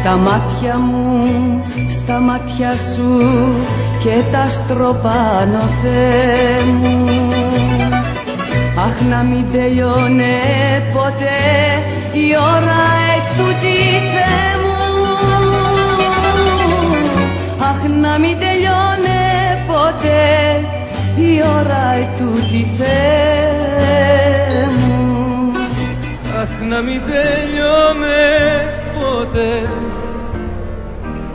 Τα μάτια μου στα μάτια σου και τα στροπάνω, Θεέ μου. Αχ, να μην τελειώνε ποτέ η ώρα ετούτη, Θεέ μου. Αχ, να μην τελειώνε ποτέ η ώρα ετούτη, Θεέ μου. Αχ, να μην τελειώνε ποτέ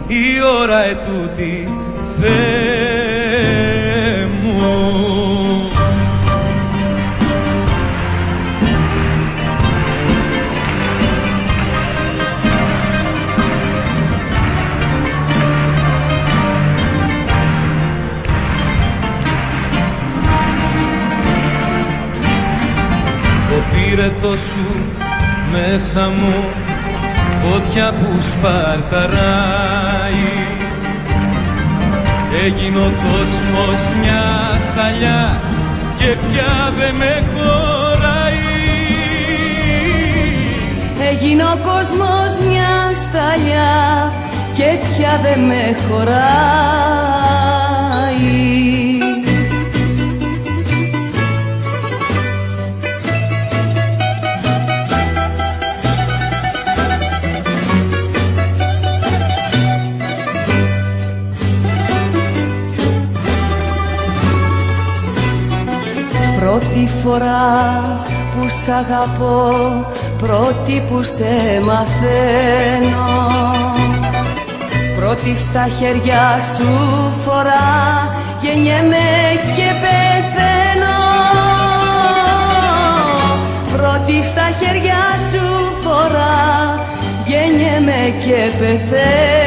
η ώρα ετούτη, Θεέ μου. Το πύρετο σου μέσα μου φωτιά που σπαρταράει, έγινε ο κόσμος μια σταλιά και πια δε με χωράει. Έγινε ο κόσμος μια σταλιά και πια δε με χωράει. Πρώτη φορά που σ' αγαπώ, πρώτη που σε μαθαίνω, πρώτη στα χέρια σου φορά, γεννιέμαι και πεθαίνω. Πρώτη στα χέρια σου φορά, γεννιέμαι και πεθαίνω.